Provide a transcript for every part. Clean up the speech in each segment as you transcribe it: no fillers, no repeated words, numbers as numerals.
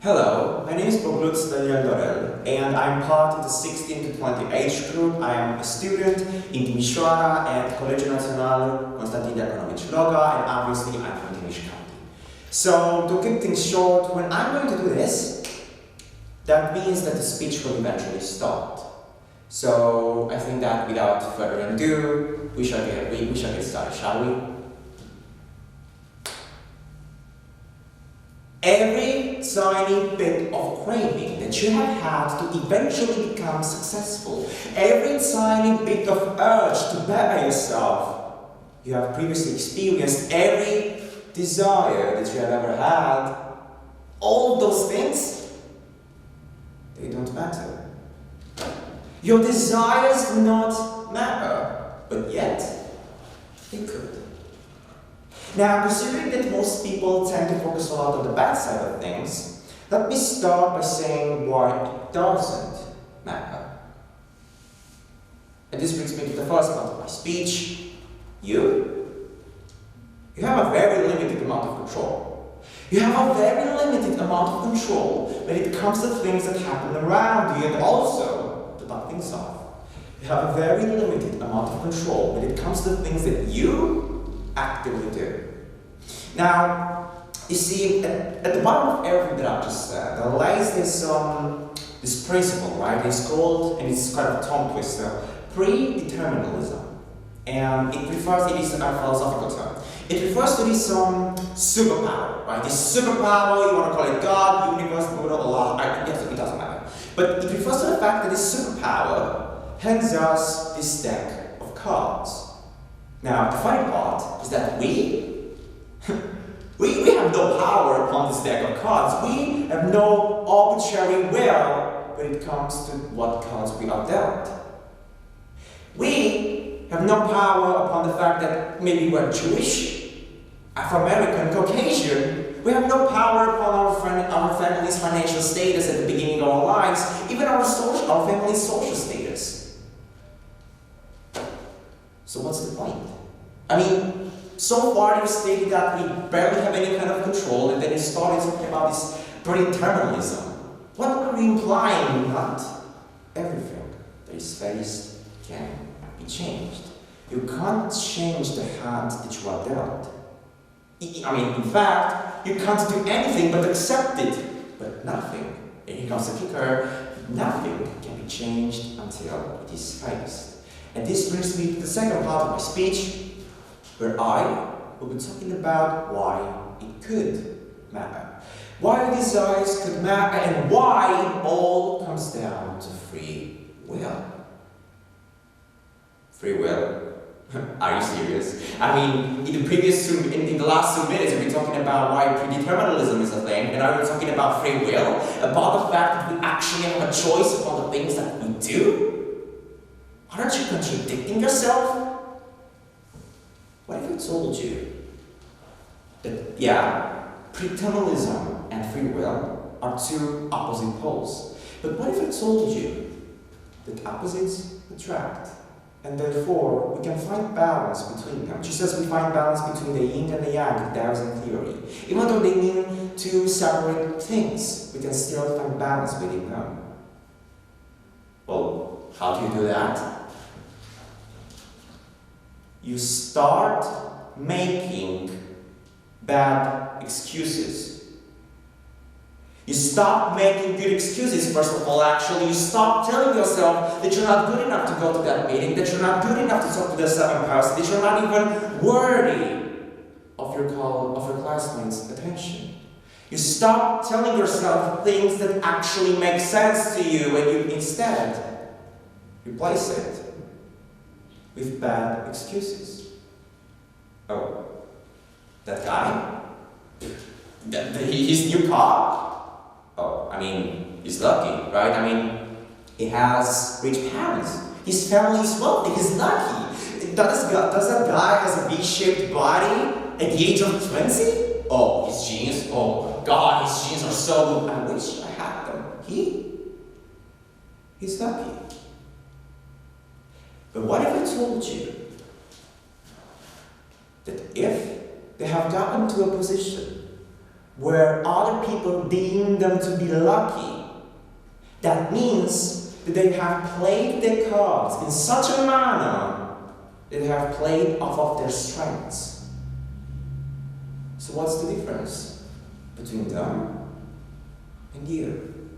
Hello, my name is Boglut Daniel, and I'm part of the 16 to 20 age group. I am a student in Timișoara at Colegiul Național Constantin Economic Loga, and obviously I'm from Timiș County. So, to keep things short, when I'm going to do this, that means that the speech will eventually start. So, I think that without further ado, we shall get started, shall we? Every tiny bit of craving that you have had to eventually become successful, every tiny bit of urge to better yourself you have previously experienced, every desire that you have ever had, all those things, they don't matter. Your desires do not matter, but yet they could. Now, considering that most people tend to focus a lot on the bad side of things, let me start by saying why it doesn't matter. And this brings me to the first part of my speech. You have a very limited amount of control. You have a very limited amount of control when it comes to things that happen around you and also to knock things off. You have a very limited amount of control when it comes to things that you actively do. Now, you see, at the bottom of everything that I've just said, there lies this principle, right? It's called, and it's kind of a tongue twister, predeterminalism. And it is a philosophical term. It refers to this superpower, right? This superpower, you want to call it God, universe, Buddha, Allah, it doesn't matter. But it refers to the fact that this superpower hands us this deck of cards. Now, the funny part is that we have no power upon this deck of cards. We have no arbitrary will when it comes to what cards we are dealt. We have no power upon the fact that maybe we're Jewish, Afro-American, Caucasian. We have no power upon our family's financial status at the beginning of our lives, even our family's social status. So what's the point? I mean, so far you stated that we barely have any kind of control, and then you started talking about this predeterminism. What are you implying? Not everything that is faced can be changed. You can't change the hand that you are dealt. I mean, in fact, you can't do anything but accept it, but nothing. And here comes the kicker, nothing can be changed until it is faced. And this brings me to the second part of my speech, where I will be talking about why it could matter. Why our desires could matter, and why it all comes down to free will. Free will? Are you serious? I mean, in the last 2 minutes, we've been talking about why predeterminism is a thing, and now we're talking about free will, about the fact that we actually have a choice upon the things that we do. Aren't you contradicting yourself? What if I told you that, predeterminism and free will are two opposite poles? But what if I told you that opposites attract, and therefore we can find balance between them? Just as we find balance between the yin and the yang in Taoism theory. Even though they mean two separate things, we can still find balance within them. Well, how do you do that? You start making bad excuses. You stop making good excuses, first of all, actually. You stop telling yourself that you're not good enough to go to that meeting, that you're not good enough to talk to the 7th person, that you're not even worthy of your classmates' attention. You stop telling yourself things that actually make sense to you, and you instead replace it with bad excuses. Oh, that guy? His new car? Oh, I mean, he's lucky, right? I mean, he has rich parents. His family is wealthy. He's lucky. Does that guy has a V-shaped body at the age of 20? Oh, his genes. Oh, God, his genes are so good. I wish I had them. He's lucky. But what if I told you that if they have gotten to a position where other people deem them to be lucky, that means that they have played their cards in such a manner that they have played off of their strengths. So what's the difference between them and you?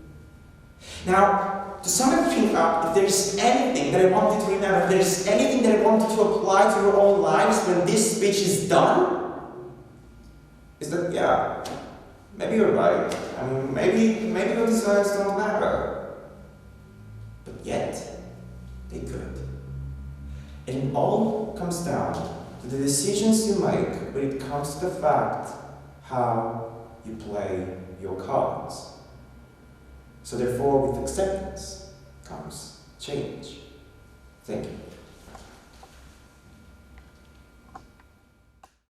Now, to sum everything up, if there's anything that I want you to remember, if there's anything that I want you to apply to your own lives when this speech is done, is that, yeah, maybe you're right. I mean, maybe your desires don't matter. But yet, they could. And it all comes down to the decisions you make when it comes to the fact how you play your cards. So therefore, with acceptance comes change. Thank you.